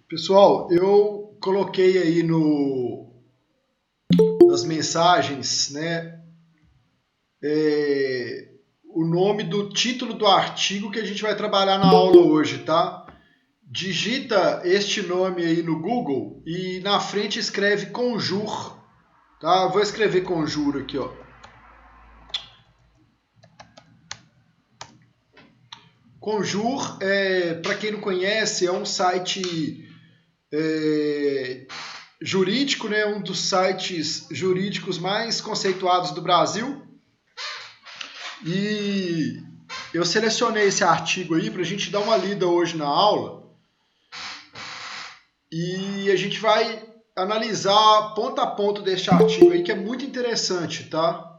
Pessoal, eu coloquei aí no, nas mensagens, né, o nome do título do artigo que a gente vai trabalhar na aula hoje, tá? Digita este nome aí no Google e na frente escreve Conjur, tá? Vou escrever Conjur aqui, ó. Conjur, para quem não conhece, é um site jurídico, né? Um dos sites jurídicos mais conceituados do Brasil. E eu selecionei esse artigo aí para a gente dar uma lida hoje na aula e a gente vai analisar ponto a ponto deste artigo aí que é muito interessante, tá?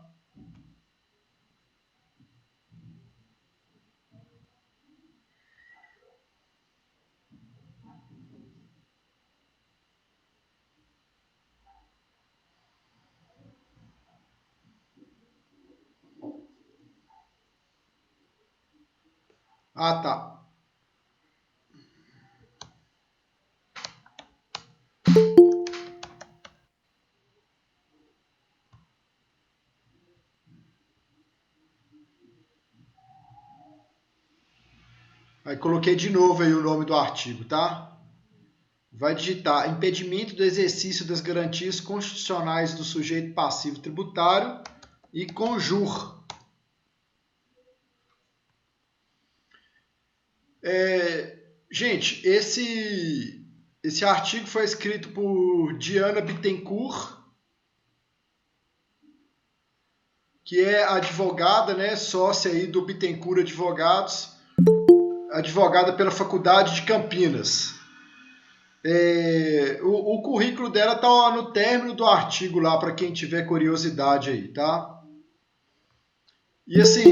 Ah, tá. Aí coloquei de novo aí o nome do artigo, tá? Vai digitar impedimento do exercício das garantias constitucionais do sujeito passivo tributário e conjur. Gente, esse artigo foi escrito por Diana Bittencourt, que é advogada, né, sócia aí do Bittencourt Advogados, advogada pela Faculdade de Campinas. O currículo dela está no término do artigo lá, para quem tiver curiosidade aí, tá? E assim,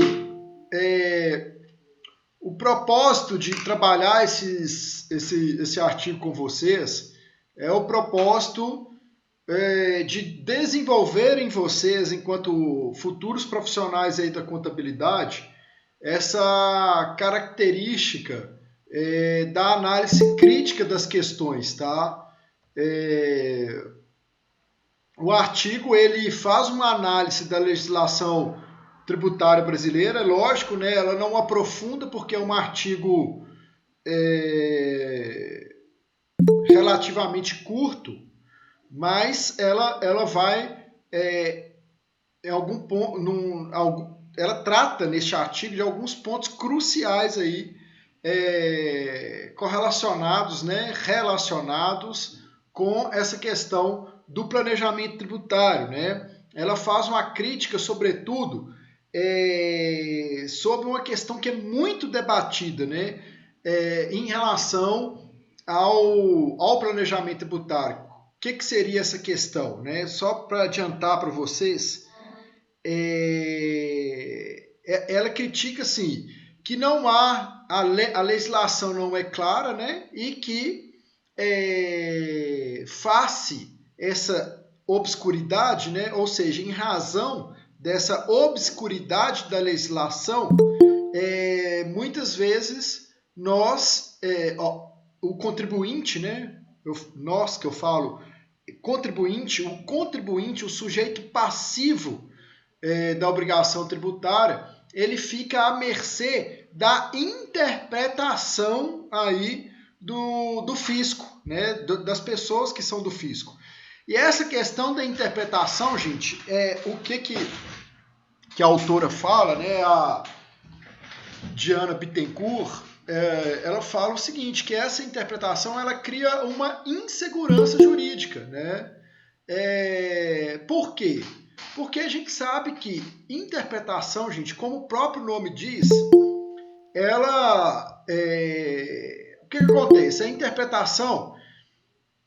o propósito de trabalhar esse artigo com vocês é o propósito de desenvolver em vocês, enquanto futuros profissionais aí da contabilidade, essa característica da análise crítica das questões, tá? O artigo ele faz uma análise da legislação tributária brasileira, lógico, né? Ela não aprofunda porque é um artigo relativamente curto, mas ela vai em algum ponto, ela trata neste artigo de alguns pontos cruciais aí correlacionados, né, relacionados com essa questão do planejamento tributário, né? Ela faz uma crítica, sobretudo, sobre uma questão que é muito debatida, né, em relação ao planejamento tributário. O que seria essa questão, né? Só para adiantar para vocês, ela critica assim que não há a legislação não é clara, né? E que face essa obscuridade, né? Ou seja, em razão dessa obscuridade da legislação, muitas vezes nós, o contribuinte, né? Nós que eu falo, contribuinte, o sujeito passivo da obrigação tributária, ele fica à mercê da interpretação aí do fisco, né? Das pessoas que são do fisco. E essa questão da interpretação, gente, o que a autora fala, né? A Diana Bittencourt, ela fala o seguinte, que essa interpretação ela cria uma insegurança jurídica, né? Por quê? Porque a gente sabe que interpretação, gente, como o próprio nome diz, ela o que acontece? A interpretação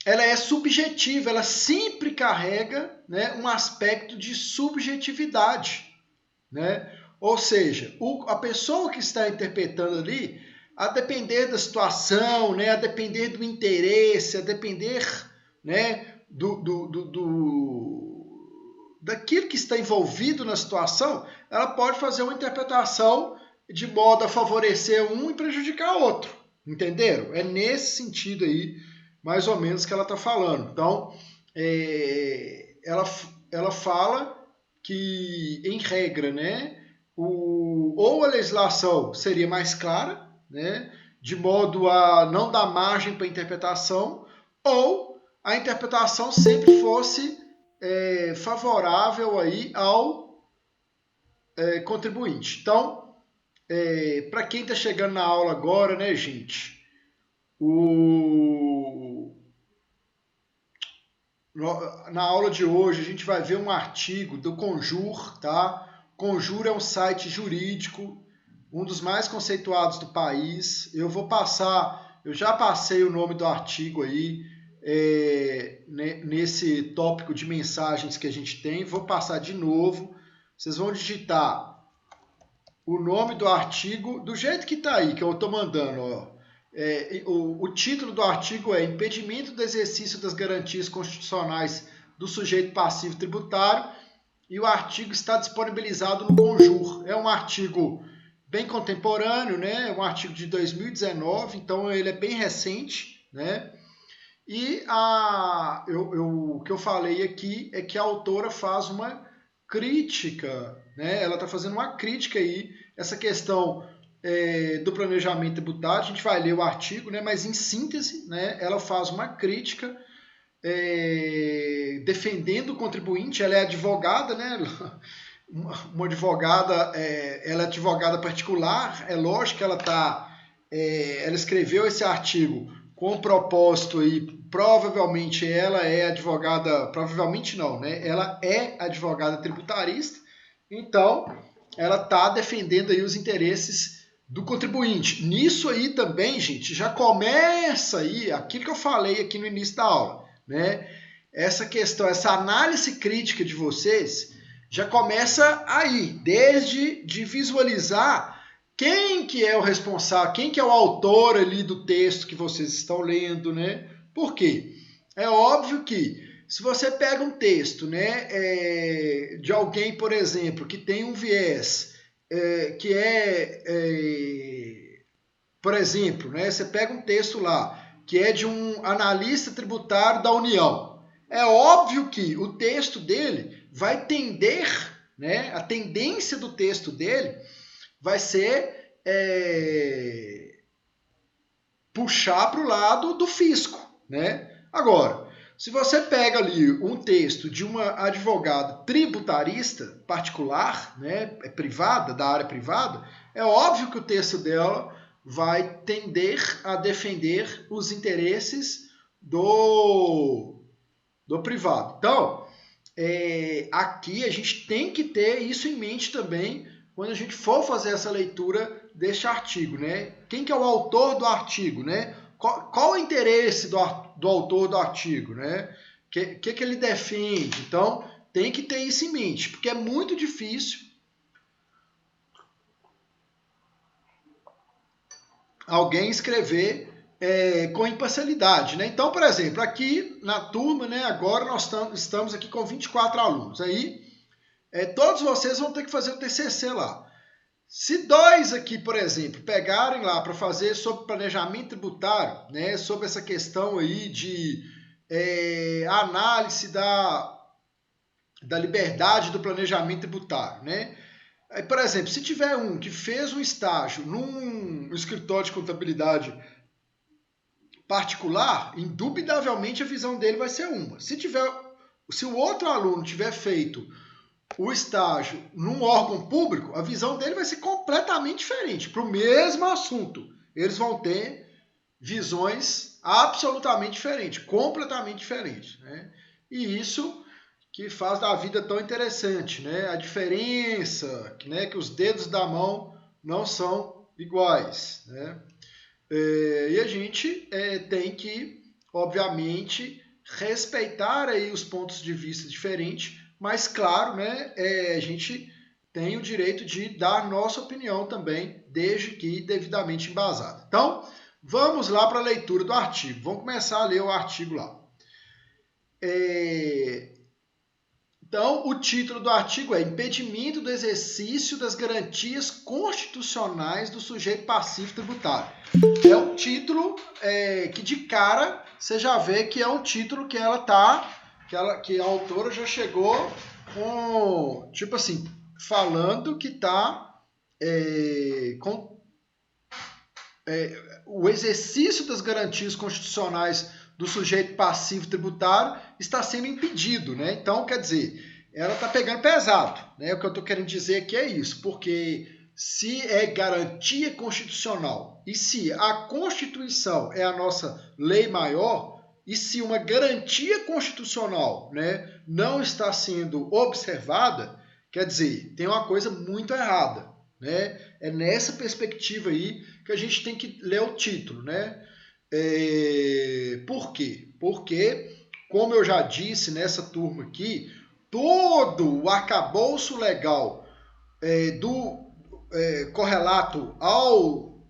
ela é subjetiva, ela sempre carrega, né, um aspecto de subjetividade, né? Ou seja, a pessoa que está interpretando ali, a depender da situação, né, a depender do interesse, a depender, né, daquilo que está envolvido na situação, ela pode fazer uma interpretação de modo a favorecer um e prejudicar outro. Entenderam? É nesse sentido aí mais ou menos que ela está falando. Então, ela fala que, em regra, né, ou a legislação seria mais clara, né, de modo a não dar margem para interpretação, ou a interpretação sempre fosse favorável aí ao contribuinte. Então, para quem está chegando na aula agora, né, gente, na aula de hoje a gente vai ver um artigo do Conjur, tá? Conjur é um site jurídico, um dos mais conceituados do país. Eu já passei o nome do artigo aí nesse tópico de mensagens que a gente tem. Vou passar de novo. Vocês vão digitar o nome do artigo do jeito que está aí, que eu estou mandando, ó. O título do artigo é Impedimento do exercício das garantias constitucionais do sujeito passivo tributário, e o artigo está disponibilizado no Conjur. É um artigo bem contemporâneo, né? É um artigo de 2019, então ele é bem recente, né? E o que eu falei aqui é que a autora faz uma crítica, né? Ela está fazendo uma crítica aí, essa questão do planejamento tributário. A gente vai ler o artigo, né? Mas em síntese, né? Ela faz uma crítica defendendo o contribuinte. Ela é advogada, né? Uma advogada, ela é advogada particular. É lógico que ela escreveu esse artigo com o propósito aí, provavelmente ela é advogada, provavelmente não, né? Ela é advogada tributarista, então ela está defendendo aí os interesses do contribuinte. Nisso aí também, gente, já começa aí aquilo que eu falei aqui no início da aula, né? Essa questão, essa análise crítica de vocês já começa aí, desde de visualizar quem que é o responsável, quem que é o autor ali do texto que vocês estão lendo, né? Por quê? É óbvio que se você pega um texto, né, de alguém, por exemplo, que tem um viés, por exemplo, né, você pega um texto lá, que é de um analista tributário da União. É óbvio que o texto dele vai tender, né, a tendência do texto dele vai ser puxar para o lado do fisco, né? Agora, se você pega ali um texto de uma advogada tributarista particular, né, privada, da área privada, é óbvio que o texto dela vai tender a defender os interesses do privado. Então, aqui a gente tem que ter isso em mente também quando a gente for fazer essa leitura deste artigo, né? Quem que é o autor do artigo, né? Qual o interesse do autor do artigo, né? Que ele defende? Então, tem que ter isso em mente, porque é muito difícil alguém escrever com imparcialidade, né? Então, por exemplo, aqui na turma, né? Agora nós estamos aqui com 24 alunos. Aí, todos vocês vão ter que fazer o TCC lá. Se dois aqui, por exemplo, pegarem lá para fazer sobre planejamento tributário, né, sobre essa questão aí de análise da liberdade do planejamento tributário, né? Aí, por exemplo, se tiver um que fez um estágio num escritório de contabilidade particular, indubitavelmente a visão dele vai ser uma. Se o outro aluno tiver feito o estágio num órgão público, a visão dele vai ser completamente diferente. Para o mesmo assunto, eles vão ter visões absolutamente diferentes, completamente diferentes, né? E isso que faz da vida tão interessante, né? A diferença, né? Que os dedos da mão não são iguais, né? E a gente tem que, obviamente, respeitar aí os pontos de vista diferentes, mas, claro, né, a gente tem o direito de dar nossa opinião também, desde que devidamente embasada. Então, vamos lá para a leitura do artigo. Vamos começar a ler o artigo lá. Então, o título do artigo é Impedimento do exercício das garantias constitucionais do sujeito passivo tributário. É um título que de cara você já vê que é um título que ela tá, que a autora já chegou com, tipo assim, falando que está com o exercício das garantias constitucionais do sujeito passivo tributário está sendo impedido, né? Então, quer dizer, ela está pegando pesado, né? O que eu estou querendo dizer aqui é isso, porque se é garantia constitucional e se a Constituição é a nossa lei maior e se uma garantia constitucional, né, não está sendo observada, quer dizer, tem uma coisa muito errada, né? É nessa perspectiva aí que a gente tem que ler o título, né? Por quê? Porque, como eu já disse nessa turma aqui, todo o arcabouço legal correlato ao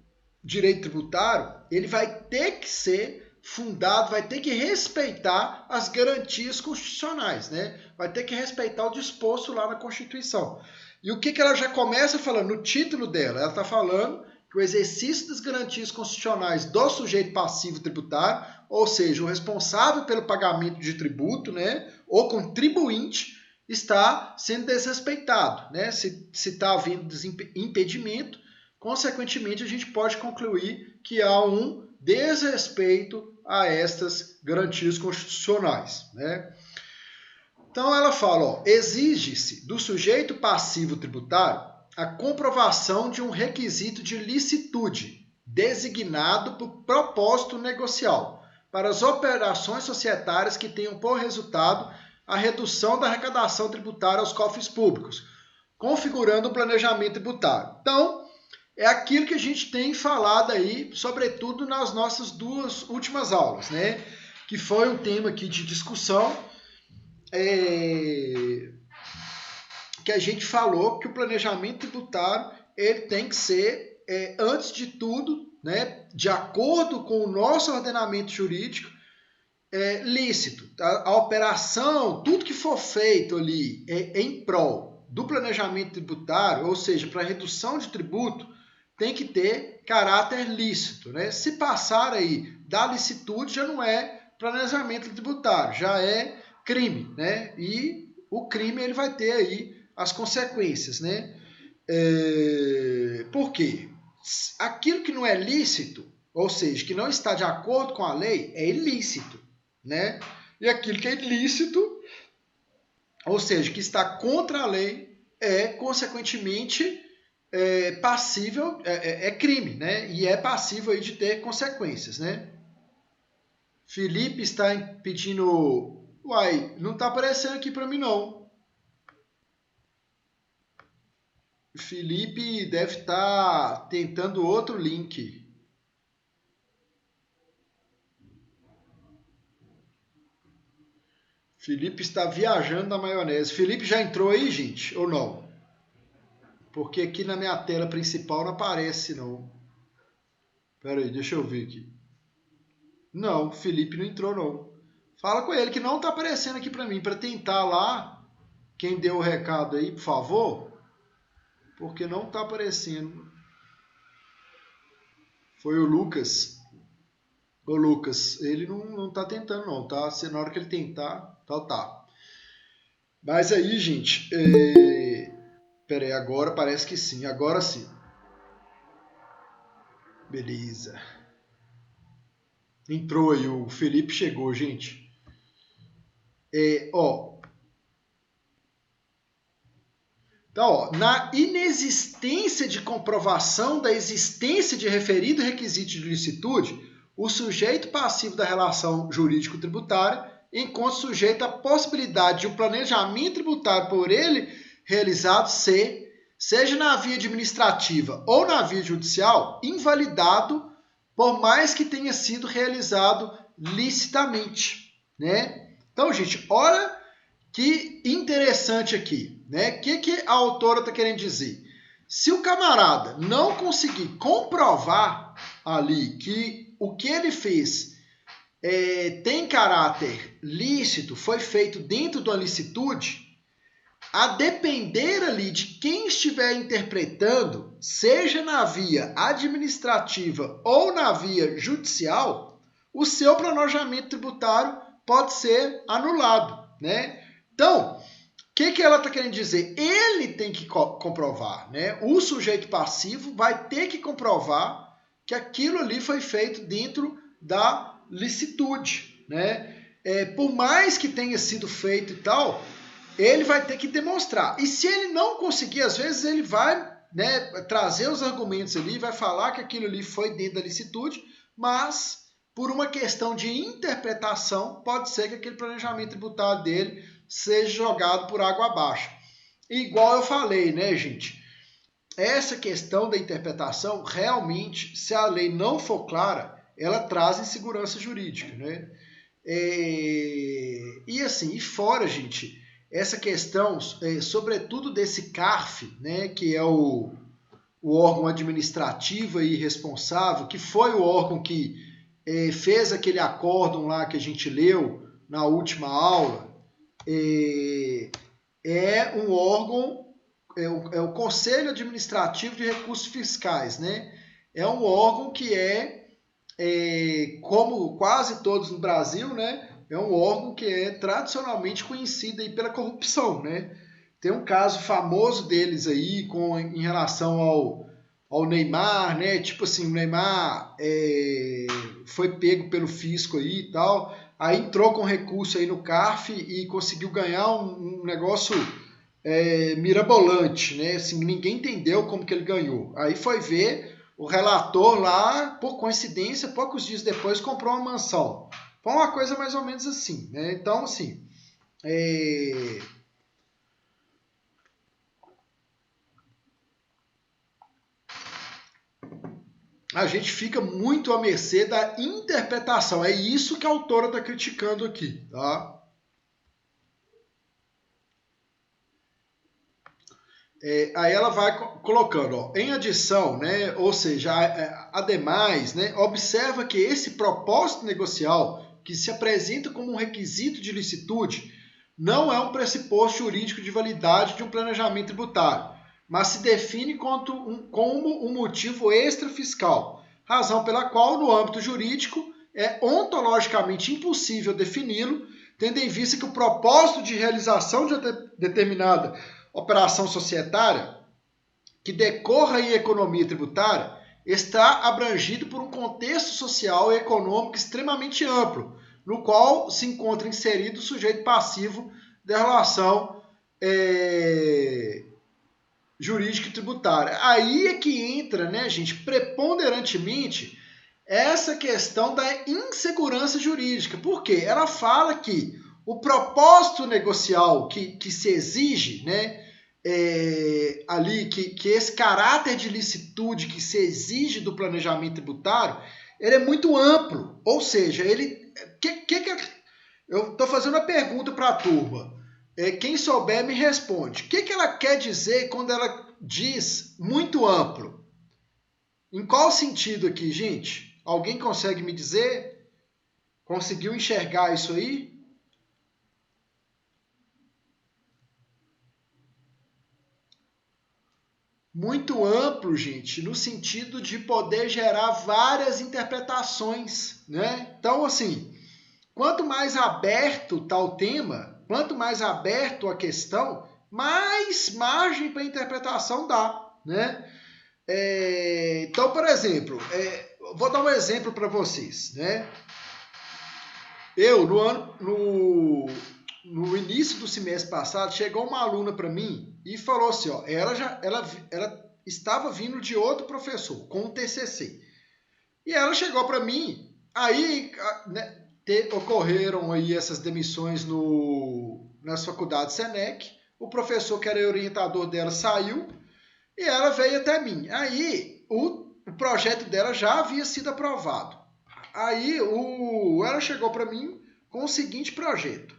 direito tributário, ele vai ter que ser fundado, vai ter que respeitar as garantias constitucionais, né? Vai ter que respeitar o disposto lá na Constituição. E o que ela já começa falando no título dela? Ela está falando que o exercício das garantias constitucionais do sujeito passivo tributário, ou seja, o responsável pelo pagamento de tributo, né, ou contribuinte, está sendo desrespeitado, né? Se está havendo impedimento, consequentemente a gente pode concluir que há um desrespeito a estas garantias constitucionais, né? Então ela fala, exige-se do sujeito passivo tributário a comprovação de um requisito de licitude designado por propósito negocial para as operações societárias que tenham por resultado a redução da arrecadação tributária aos cofres públicos, configurando o planejamento tributário. Então, é aquilo que a gente tem falado aí, sobretudo nas nossas duas últimas aulas, né? Que foi um tema aqui de discussão, que a gente falou que o planejamento tributário ele tem que ser, antes de tudo, né, de acordo com o nosso ordenamento jurídico, lícito. A operação, tudo que for feito ali em prol do planejamento tributário, ou seja, para redução de tributo, tem que ter caráter lícito, né? Se passar aí da licitude, já não é planejamento tributário, já é crime, né? E o crime ele vai ter aí as consequências, né? Por quê? Aquilo que não é lícito, ou seja, que não está de acordo com a lei, é ilícito, né? E aquilo que é ilícito, ou seja, que está contra a lei, é, consequentemente, passível, é crime, né? E é passível aí de ter consequências, né? Felipe está pedindo... Uai, não está aparecendo aqui para mim, não. Felipe deve estar tentando outro link. Felipe está viajando na maionese. Felipe já entrou aí, gente? Ou não? Porque aqui na minha tela principal não aparece, não. Pera aí, deixa eu ver aqui. Não, Felipe não entrou, não. Fala com ele que não está aparecendo aqui para mim, para tentar lá. Quem deu o recado aí, por favor. Porque não está aparecendo. Foi o Lucas. O Lucas, ele não está tentando, não. Tá? Se na hora que ele tentar, tá. Mas aí, gente... Pera aí, agora parece que sim. Agora sim. Beleza. Entrou aí, o Felipe chegou, gente. Então, na inexistência de comprovação da existência de referido requisito de licitude, o sujeito passivo da relação jurídico-tributária encontra sujeito à possibilidade de um planejamento tributário por ele realizado ser, seja na via administrativa ou na via judicial, invalidado por mais que tenha sido realizado licitamente, né? Então, gente, olha que interessante aqui, né? O que a autora está querendo dizer? Se o camarada não conseguir comprovar ali que o que ele fez tem caráter lícito, foi feito dentro da licitude, a depender ali de quem estiver interpretando, seja na via administrativa ou na via judicial, o seu planejamento tributário pode ser anulado, né? Então, o que ela está querendo dizer? Ele tem que comprovar, né? O sujeito passivo vai ter que comprovar que aquilo ali foi feito dentro da licitude, né? Por mais que tenha sido feito e tal, ele vai ter que demonstrar. E se ele não conseguir, às vezes ele vai, né, trazer os argumentos ali, vai falar que aquilo ali foi dentro da licitude, mas por uma questão de interpretação, pode ser que aquele planejamento tributário dele seja jogado por água abaixo. Igual eu falei, né, gente? Essa questão da interpretação, realmente, se a lei não for clara, ela traz insegurança jurídica, né? E assim, e fora, gente, essa questão, sobretudo desse CARF, né, que é o órgão administrativo e responsável, que foi o órgão que fez aquele acórdão lá que a gente leu na última aula, é um órgão, é o Conselho Administrativo de Recursos Fiscais, né? É um órgão que como quase todos no Brasil, né? É um órgão que é tradicionalmente conhecido aí pela corrupção, né? Tem um caso famoso deles aí em relação ao Neymar, né? Tipo assim, o Neymar foi pego pelo fisco aí e tal, aí entrou com recurso aí no CARF e conseguiu ganhar um negócio mirabolante, né? Assim, ninguém entendeu como que ele ganhou. Aí foi ver, o relator lá, por coincidência, poucos dias depois, comprou uma mansão. Foi uma coisa mais ou menos assim, né? Então, assim, a gente fica muito à mercê da interpretação. É isso que a autora está criticando aqui, tá? Aí ela vai colocando, ó, em adição, né, ou seja, ademais, né, observa que esse propósito negocial que se apresenta como um requisito de licitude não é um pressuposto jurídico de validade de um planejamento tributário, mas se define como um motivo extrafiscal, razão pela qual, no âmbito jurídico, é ontologicamente impossível defini-lo, tendo em vista que o propósito de realização de determinada operação societária que decorra em economia tributária está abrangido por um contexto social e econômico extremamente amplo, no qual se encontra inserido o sujeito passivo da relação jurídica e tributária. Aí é que entra, né, gente, preponderantemente essa questão da insegurança jurídica. Por quê? Ela fala que o propósito negocial que se exige, né, ali, que esse caráter de licitude que se exige do planejamento tributário, ele é muito amplo. Ou seja, eu estou fazendo uma pergunta para a turma. Quem souber me responde. O que ela quer dizer quando ela diz muito amplo? Em qual sentido aqui, gente? Alguém consegue me dizer? Conseguiu enxergar isso aí? Muito amplo, gente, no sentido de poder gerar várias interpretações, né? Então, assim, quanto mais aberto está o tema, quanto mais aberto a questão, mais margem para interpretação dá, né? Então, por exemplo, vou dar um exemplo para vocês, né? Eu, no início do semestre passado, chegou uma aluna para mim e falou assim, ó, ela estava vindo de outro professor, com um TCC. E ela chegou para mim, aí, né, ocorreram aí essas demissões nas faculdades Senec, o professor que era orientador dela saiu e ela veio até mim. Aí o projeto dela já havia sido aprovado. Aí ela chegou para mim com o seguinte projeto.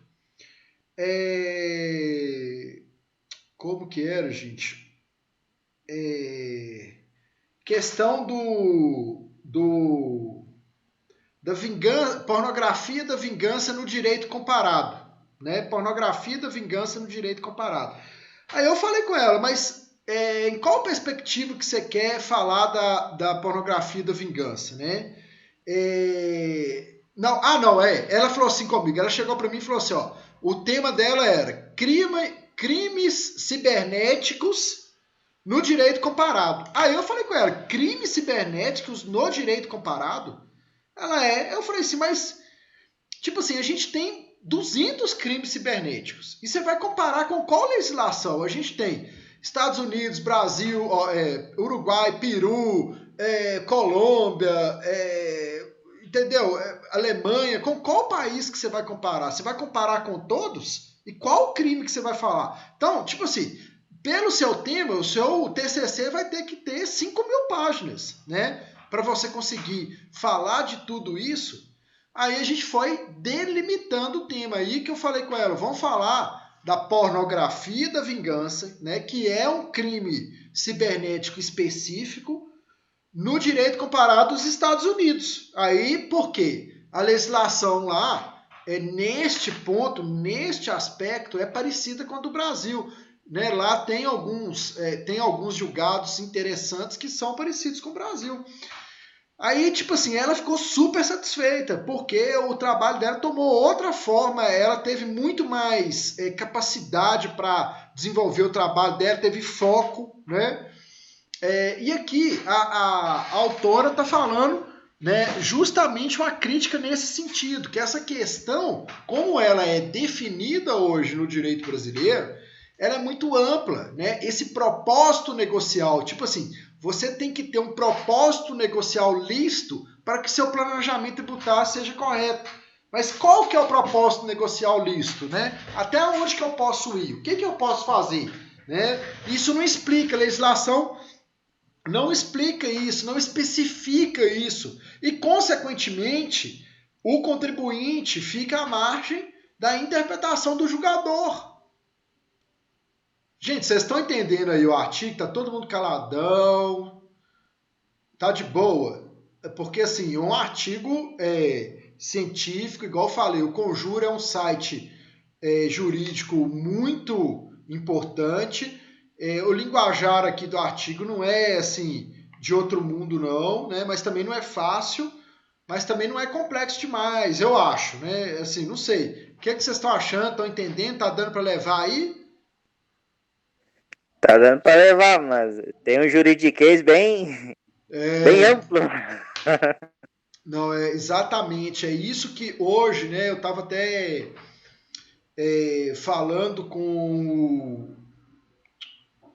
Como que era, gente? Questão da vingança, pornografia da vingança no direito comparado. né? Pornografia da vingança no direito comparado. Aí eu falei com ela, mas em qual perspectiva que você quer falar da pornografia da vingança, né? Não, ela falou assim comigo, ela chegou para mim e falou assim, ó, o tema dela era crimes cibernéticos no direito comparado. Aí eu falei com ela, crimes cibernéticos no direito comparado? Eu falei assim, mas, tipo assim, a gente tem 200 crimes cibernéticos. E você vai comparar com qual legislação? A gente tem Estados Unidos, Brasil, Uruguai, Peru, Colômbia, entendeu? Alemanha. Com qual país que você vai comparar? Você vai comparar com todos? E qual crime que você vai falar? Então, tipo assim, pelo seu tema, o seu TCC vai ter que ter 5.000 páginas, né? Para você conseguir falar de tudo isso. Aí a gente foi delimitando o tema aí que eu falei com ela. Vamos falar da pornografia da vingança, né? Que é um crime cibernético específico no direito comparado dos Estados Unidos. Aí, por quê? A legislação lá, neste ponto, neste aspecto, é parecida com a do Brasil. Né? Lá tem alguns julgados interessantes que são parecidos com o Brasil. Aí, tipo assim, ela ficou super satisfeita, porque o trabalho dela tomou outra forma, ela teve muito mais capacidade para desenvolver o trabalho dela, teve foco, né? E aqui a autora está falando, né, justamente uma crítica nesse sentido, que essa questão, como ela é definida hoje no direito brasileiro, ela é muito ampla, né? Esse propósito negocial, tipo assim, você tem que ter um propósito negocial lícito para que seu planejamento tributário seja correto. Mas qual que é o propósito negocial lícito, né? Até onde que eu posso ir? O que eu posso fazer? Né? Isso não explica, a legislação não explica isso, não especifica isso. E, consequentemente, o contribuinte fica à margem da interpretação do julgador. Gente, vocês estão entendendo aí o artigo? Tá todo mundo caladão, tá de boa. Porque, assim, um artigo científico, igual eu falei, o Conjuro é um site jurídico muito importante. O linguajar aqui do artigo não é, assim, de outro mundo, não, né? Mas também não é fácil, mas também não é complexo demais, eu acho, né? Assim, não sei. O que vocês estão achando? Estão entendendo? Tá dando para levar aí? Tá dando para levar, mas tem um juridiquês bem É, amplo. não, exatamente, é isso que hoje, né, eu estava até falando com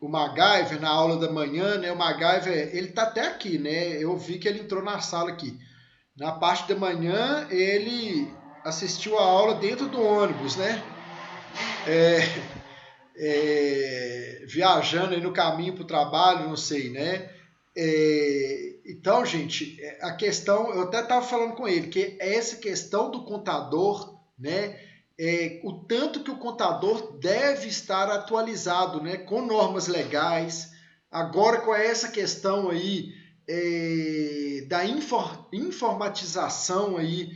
o MacGyver na aula da manhã, né, o MacGyver, ele tá até aqui, né, eu vi que ele entrou na sala aqui. Na parte da manhã, ele assistiu a aula dentro do ônibus, né, viajando aí no caminho para o trabalho, não sei, né, então, gente, a questão, eu até estava falando com ele, que essa questão do contador, né, o tanto que o contador deve estar atualizado, né, com normas legais. Agora, com essa questão aí da informatização aí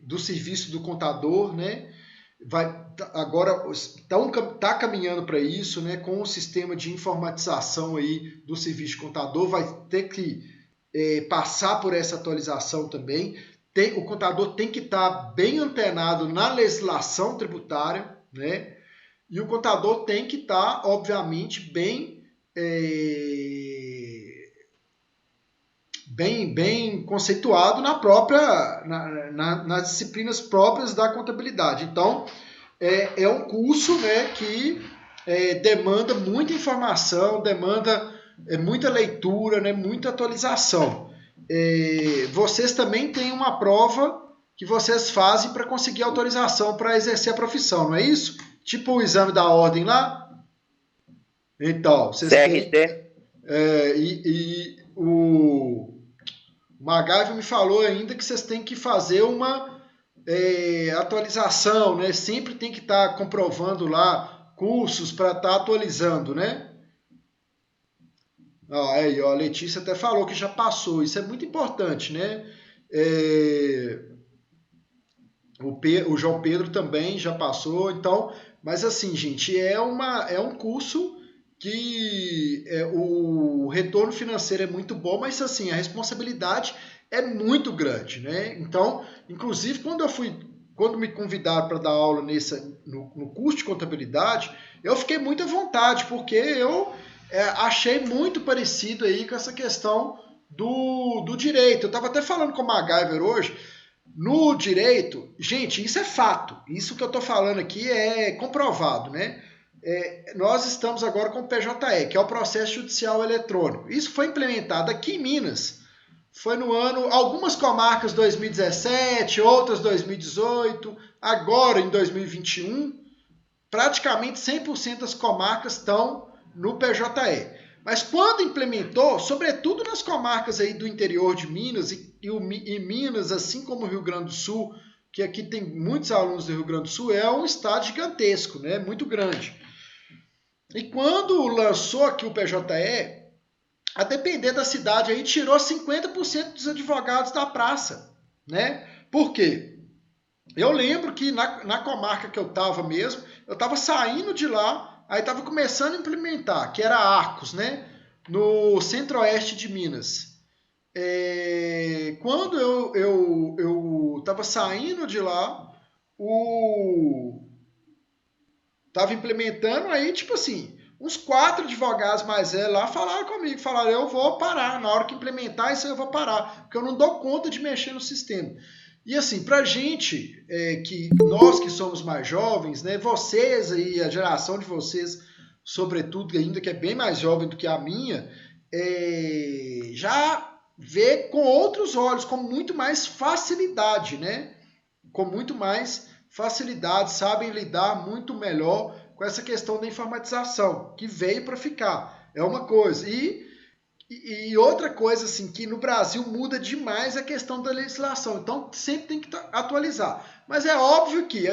do serviço do contador, né, agora está caminhando para isso, né, com o sistema de informatização aí do serviço de contador, vai ter que passar por essa atualização também. O contador tem que estar bem antenado na legislação tributária, né, e o contador tem que estar, obviamente, bem conceituado nas disciplinas próprias da contabilidade. Então, é um curso, né, que demanda muita informação, demanda muita leitura, né, muita atualização. Vocês também têm uma prova que vocês fazem para conseguir autorização para exercer a profissão, não é isso? Tipo o exame da ordem lá. Então, vocês têm. CRC? E o MacGyver me falou ainda que vocês têm que fazer uma atualização, né? Sempre tem que estar comprovando lá cursos para estar atualizando, né? Aí, ó, a Letícia até falou que já passou. Isso é muito importante, né? O João Pedro também já passou, então, mas assim, gente, é um curso que o retorno financeiro é muito bom, mas assim, a responsabilidade é muito grande, né? Então, inclusive, quando me convidaram para dar aula no curso de contabilidade, eu fiquei muito à vontade, porque eu achei muito parecido aí com essa questão do direito. Eu estava até falando com o MacGyver hoje. No direito, gente, isso é fato. Isso que eu estou falando aqui é comprovado, né? Nós estamos agora com o PJE, que é o processo judicial eletrônico. Isso foi implementado aqui em Minas. Foi no ano, algumas comarcas 2017, outras 2018, agora em 2021, praticamente 100% das comarcas estão no PJE. Mas quando implementou, sobretudo nas comarcas aí do interior de Minas e Minas, assim como o Rio Grande do Sul, que aqui tem muitos alunos do Rio Grande do Sul, é um estado gigantesco, né? Muito grande. E quando lançou aqui o PJE, a depender da cidade, aí tirou 50% dos advogados da praça, né? Por quê? Eu lembro que na comarca que eu estava mesmo, eu estava saindo de lá, aí estava começando a implementar, que era Arcos, né? No centro-oeste de Minas. Quando eu estava saindo de lá, estava implementando, aí tipo assim, uns 4 advogados mais velhos lá falaram comigo, falaram, eu vou parar, na hora que implementar isso aí eu vou parar, porque eu não dou conta de mexer no sistema. E assim, pra gente, nós que somos mais jovens, né, vocês aí, a geração de vocês, sobretudo, ainda que é bem mais jovem do que a minha, já vê com outros olhos, com muito mais facilidade, né? Com muito mais facilidade, sabem lidar muito melhor com essa questão da informatização, que veio para ficar. É uma coisa. E outra coisa, assim, que no Brasil muda demais é a questão da legislação. Então, sempre tem que atualizar. Mas é óbvio que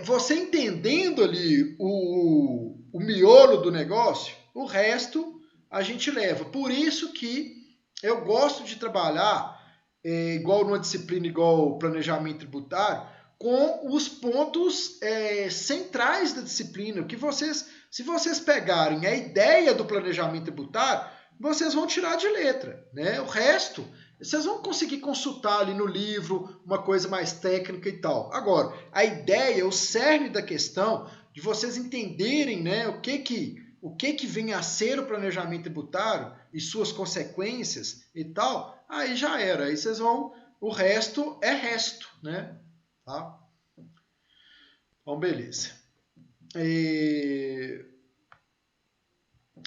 você entendendo ali o miolo do negócio, o resto a gente leva. Por isso que eu gosto de trabalhar, igual numa disciplina igual o planejamento tributário, com os pontos centrais da disciplina, que se vocês pegarem a ideia do planejamento tributário, vocês vão tirar de letra, né? O resto, vocês vão conseguir consultar ali no livro, uma coisa mais técnica e tal. Agora, a ideia, o cerne da questão, de vocês entenderem, né, o que vem a ser o planejamento tributário e suas consequências e tal, aí já era. Aí vocês vão, o resto é resto, né? Tá? Bom, beleza.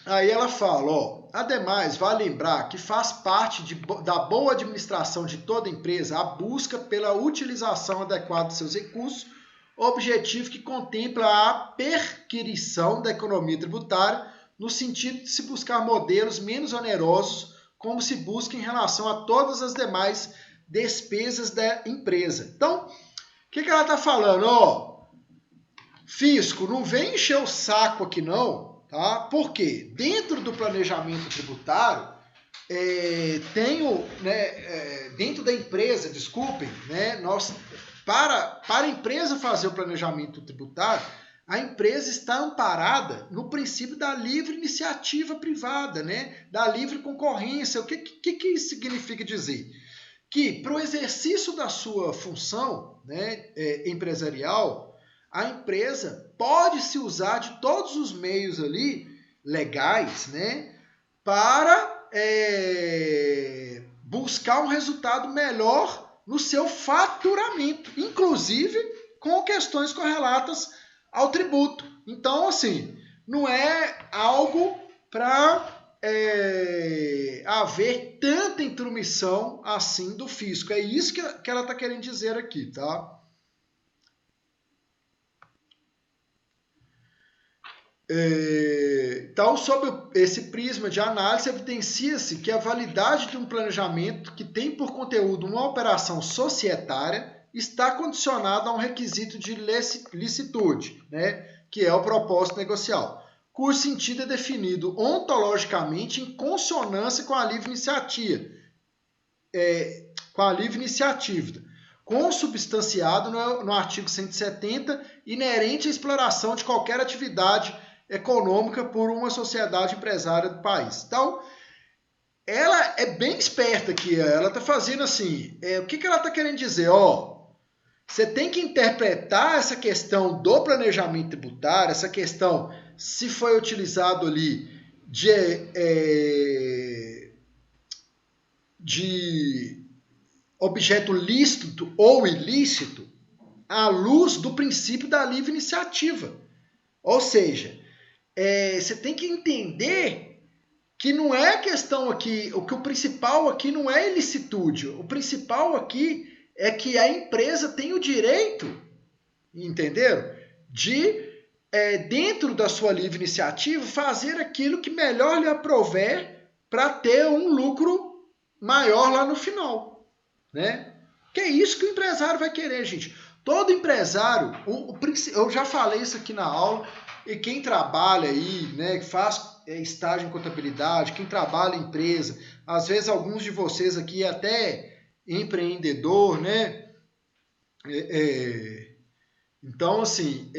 Aí ela fala, ademais, vale lembrar que faz parte da boa administração de toda empresa a busca pela utilização adequada de seus recursos, objetivo que contempla a perquisição da economia tributária, no sentido de se buscar modelos menos onerosos, como se busca em relação a todas as demais despesas da empresa. Então, o que ela está falando? Fisco, não vem encher o saco aqui não, tá? Porque dentro do planejamento tributário, dentro da empresa, desculpem, né, para a empresa fazer o planejamento tributário, a empresa está amparada no princípio da livre iniciativa privada, né, da livre concorrência. O que isso significa dizer? Que para o exercício da sua função, né, empresarial, a empresa pode se usar de todos os meios ali legais, né, para buscar um resultado melhor no seu faturamento, inclusive com questões correlatas ao tributo. Então, assim, não é algo para haver tanta intromissão assim do fisco. É isso que ela está querendo dizer aqui, tá? Então, sob esse prisma de análise, evidencia-se que a validade de um planejamento que tem por conteúdo uma operação societária está condicionada a um requisito de licitude, né, que é o propósito negocial, cujo sentido é definido ontologicamente em consonância com a livre iniciativa, consubstanciado no artigo 170, inerente à exploração de qualquer atividade econômica por uma sociedade empresária do país. Então, ela é bem esperta aqui, ela está fazendo assim, o que ela está querendo dizer? Você tem que interpretar essa questão do planejamento tributário, essa questão se foi utilizado ali de objeto lícito ou ilícito à luz do princípio da livre iniciativa. Ou seja, você tem que entender que não é questão aqui, o principal aqui não é ilicitude, o principal aqui é que a empresa tem o direito, entenderam? De, dentro da sua livre iniciativa, fazer aquilo que melhor lhe aprouver para ter um lucro maior lá no final, né? Que é isso que o empresário vai querer, gente. Todo empresário, eu já falei isso aqui na aula, e quem trabalha aí, né, que faz estágio em contabilidade, quem trabalha em empresa, às vezes alguns de vocês aqui até empreendedor, né? Então, assim,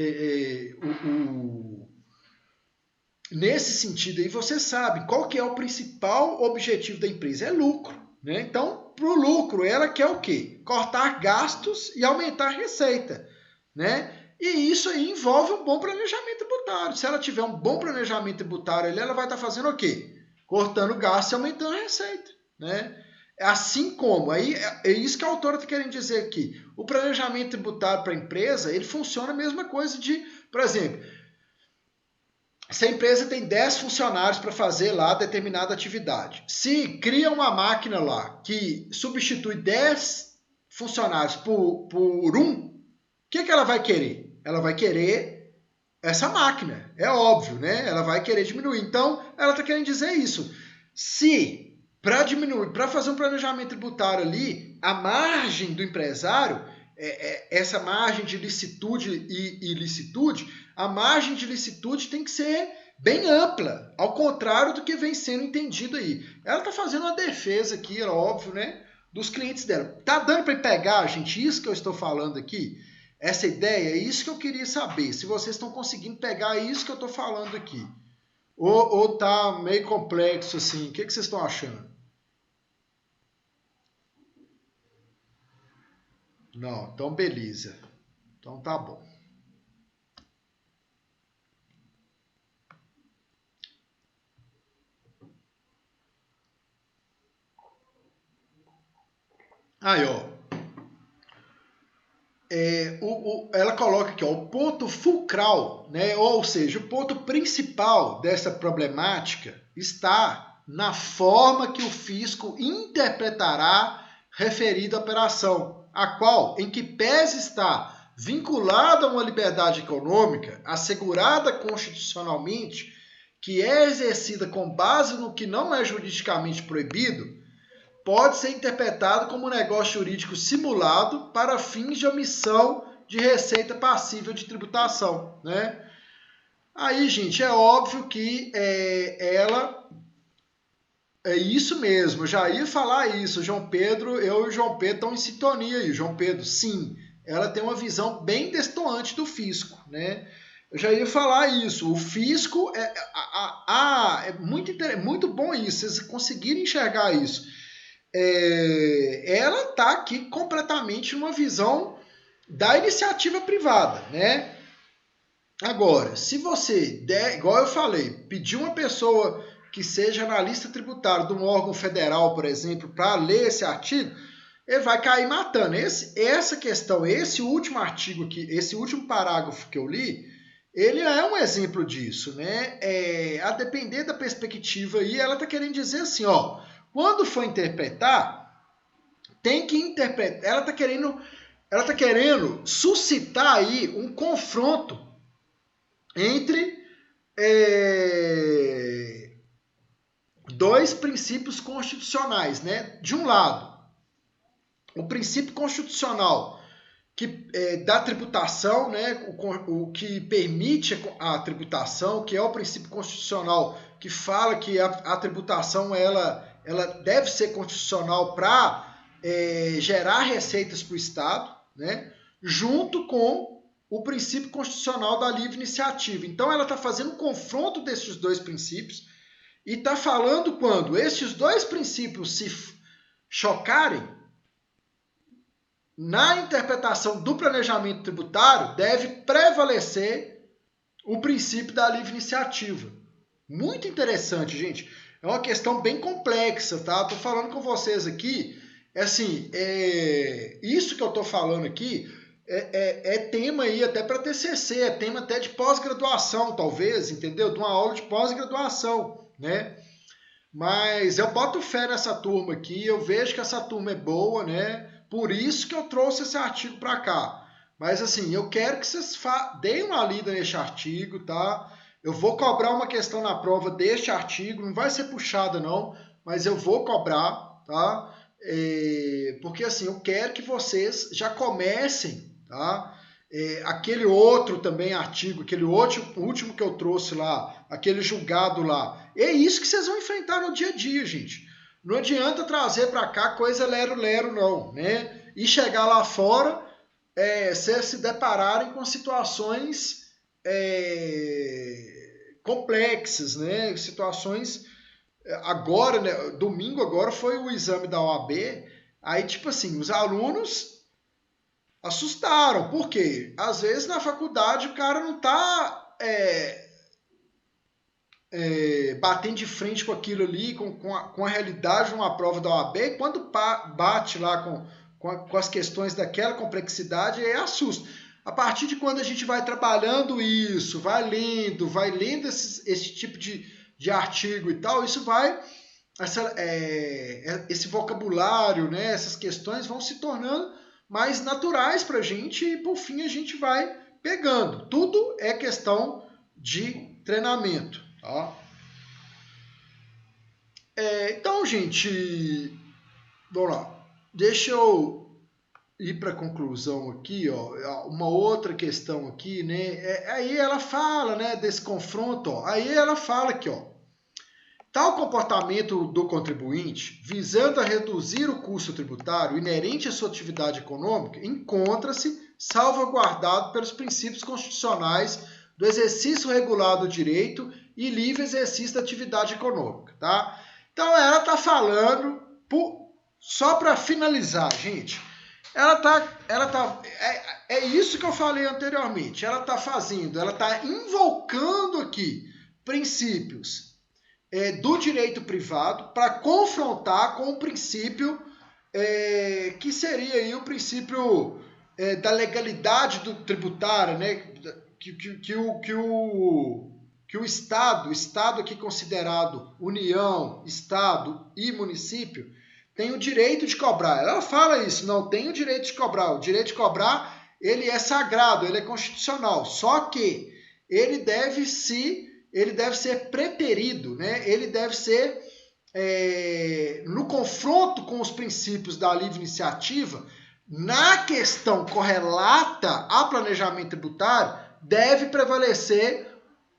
nesse sentido aí, você sabe qual que é o principal objetivo da empresa? É lucro, né? Então, para o lucro, ela quer o quê? Cortar gastos e aumentar a receita, né? E isso aí envolve um bom planejamento tributário. Se ela tiver um bom planejamento tributário, ela vai estar fazendo o quê? Cortando gastos e aumentando a receita, né? Assim como, aí é isso que a autora está querendo dizer aqui. O planejamento tributário para a empresa, ele funciona a mesma coisa de, por exemplo, se a empresa tem 10 funcionários para fazer lá determinada atividade. Se cria uma máquina lá que substitui 10 funcionários por um, o que ela vai querer? Ela vai querer essa máquina, é óbvio, né? Ela vai querer diminuir. Então, ela está querendo dizer isso. Se para diminuir, para fazer um planejamento tributário ali, a margem do empresário, essa margem de licitude e ilicitude, a margem de licitude tem que ser bem ampla, ao contrário do que vem sendo entendido aí. Ela está fazendo uma defesa aqui, é óbvio, né, dos clientes dela. Tá dando para pegar, gente, isso que eu estou falando aqui? Essa ideia, é isso que eu queria saber, se vocês estão conseguindo pegar isso que eu estou falando aqui. Ou tá meio complexo assim, o que vocês estão achando? Não, então beleza. Então tá bom. Aí, ela coloca aqui, o ponto fulcral, né? Ou seja, o ponto principal dessa problemática está na forma que o fisco interpretará referida operação, a qual, em que pese estar vinculada a uma liberdade econômica assegurada constitucionalmente, que é exercida com base no que não é juridicamente proibido, pode ser interpretado como um negócio jurídico simulado para fins de omissão de receita passível de tributação, né? Aí, gente, é óbvio que ela... É isso mesmo, eu já ia falar isso, João Pedro, eu e o João Pedro estão em sintonia aí. João Pedro, sim, ela tem uma visão bem destoante do fisco, né? Eu já ia falar isso, o fisco é muito bom isso, vocês conseguirem enxergar isso. Ela está aqui completamente numa visão da iniciativa privada, né? Agora, se você der, igual eu falei, pedir uma pessoa que seja analista tributário de um órgão federal, por exemplo, para ler esse artigo, ele vai cair matando. Essa questão, esse último artigo aqui, esse último parágrafo que eu li, ele é um exemplo disso, né? A depender da perspectiva aí, ela está querendo dizer assim, quando for interpretar, tem que interpretar. Ela está querendo suscitar aí um confronto entre dois princípios constitucionais, né? De um lado, o princípio constitucional da tributação, né? O que permite a tributação, que é o princípio constitucional que fala que a tributação ela deve ser constitucional para gerar receitas para o Estado, né, junto com o princípio constitucional da livre iniciativa. Então, ela está fazendo um confronto desses dois princípios e está falando quando esses dois princípios se chocarem, na interpretação do planejamento tributário, deve prevalecer o princípio da livre iniciativa. Muito interessante, gente. É uma questão bem complexa, tá? Estou falando com vocês aqui, assim, isso que eu estou falando aqui é tema aí até para TCC, é tema até de pós-graduação, talvez, entendeu? De uma aula de pós-graduação, né? Mas eu boto fé nessa turma aqui, eu vejo que essa turma é boa, né? Por isso que eu trouxe esse artigo para cá. Mas assim, eu quero que vocês deem uma lida neste artigo, tá? Eu vou cobrar uma questão na prova deste artigo, não vai ser puxada não, mas eu vou cobrar, tá? Porque assim, eu quero que vocês já comecem, tá? Aquele outro também artigo, aquele último que eu trouxe lá, aquele julgado lá, é isso que vocês vão enfrentar no dia a dia, gente. Não adianta trazer para cá coisa lero-lero não, né? E chegar lá fora, vocês se depararem com situações complexas, né? Situações agora, né? Domingo agora foi o exame da OAB, aí tipo assim, os alunos assustaram, por quê? Às vezes na faculdade o cara não tá batendo de frente com aquilo ali, com a realidade de uma prova da OAB, e quando bate lá com as questões daquela complexidade, assusta. A partir de quando a gente vai trabalhando isso, vai lendo esse tipo de artigo e tal, isso vai, esse vocabulário, né, essas questões vão se tornando mais naturais para a gente e, por fim, a gente vai pegando. Tudo é questão de treinamento. Tá? Então, gente, vamos lá. Deixa eu ir para a conclusão aqui, ó. Uma outra questão aqui, né? Aí ela fala, né, desse confronto, ó. Aí ela fala aqui, ó. Tal comportamento do contribuinte, visando a reduzir o custo tributário inerente à sua atividade econômica, encontra-se salvaguardado pelos princípios constitucionais do exercício regulado do direito e livre exercício da atividade econômica, tá? Então ela está falando, só para finalizar, gente, é isso que eu falei anteriormente, ela está invocando aqui princípios do direito privado para confrontar com o princípio que seria aí o princípio da legalidade tributária, né? Que o Estado aqui considerado União, Estado e município, tem o direito de cobrar. Ela fala isso, não tem o direito de cobrar. O direito de cobrar, ele é sagrado, ele é constitucional. Só que ele deve ser preterido, né? Ele deve ser, no confronto com os princípios da livre iniciativa, na questão correlata a planejamento tributário, deve prevalecer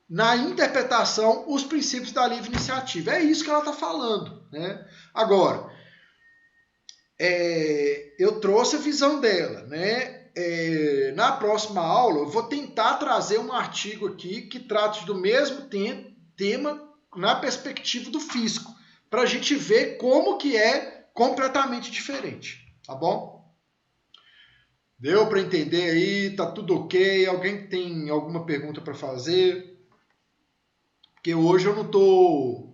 na interpretação os princípios da livre iniciativa. É isso que ela está falando, né? Agora, eu trouxe a visão dela, né? Na próxima aula, eu vou tentar trazer um artigo aqui que trate do mesmo tema na perspectiva do fisco, para a gente ver como que é completamente diferente, tá bom? Deu para entender aí? Tá tudo ok? Alguém tem alguma pergunta para fazer? Porque hoje eu não tô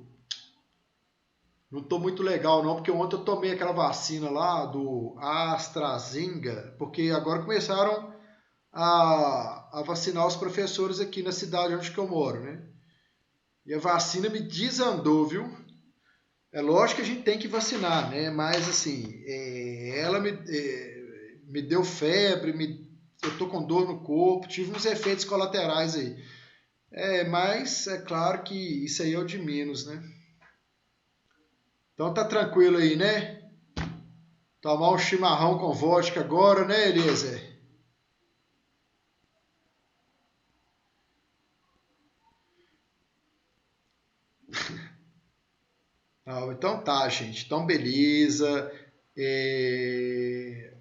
muito legal não, porque ontem eu tomei aquela vacina lá do AstraZeneca, porque agora começaram a vacinar os professores aqui na cidade onde que eu moro, né? E a vacina me desandou, viu? É lógico que a gente tem que vacinar, né? Mas assim, ela me deu febre, eu tô com dor no corpo, tive uns efeitos colaterais aí. Mas é claro que isso aí é o de menos, né? Então tá tranquilo aí, né? Tomar um chimarrão com vodka agora, né, Eliezer? Então tá, gente. Então beleza.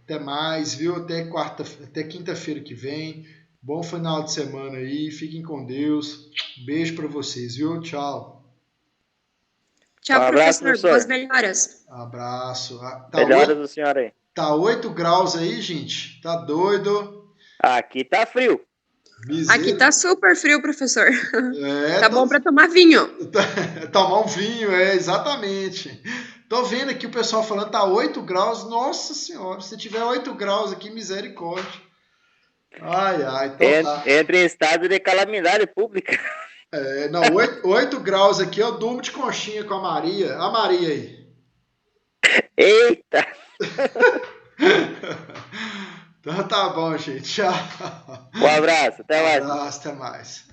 Até mais, viu? Até quinta-feira que vem. Bom final de semana aí. Fiquem com Deus. Beijo para vocês, viu? Tchau. Tchau, abraço, professor. Boas melhoras. Abraço. Melhoras do senhor aí. Tá 8 graus aí, gente? Tá doido? Aqui tá frio. Aqui tá super frio, professor. Tá bom para tomar vinho. Tomar um vinho, exatamente. Tô vendo aqui o pessoal falando tá 8 graus. Nossa senhora, se tiver 8 graus aqui, misericórdia. Ai, entra em estado de calamidade pública. Não, 8 graus aqui, eu durmo de conchinha com a Maria. A Maria aí. Eita! Então tá bom, gente. Tchau. Um abraço, até mais. Um abraço, até mais.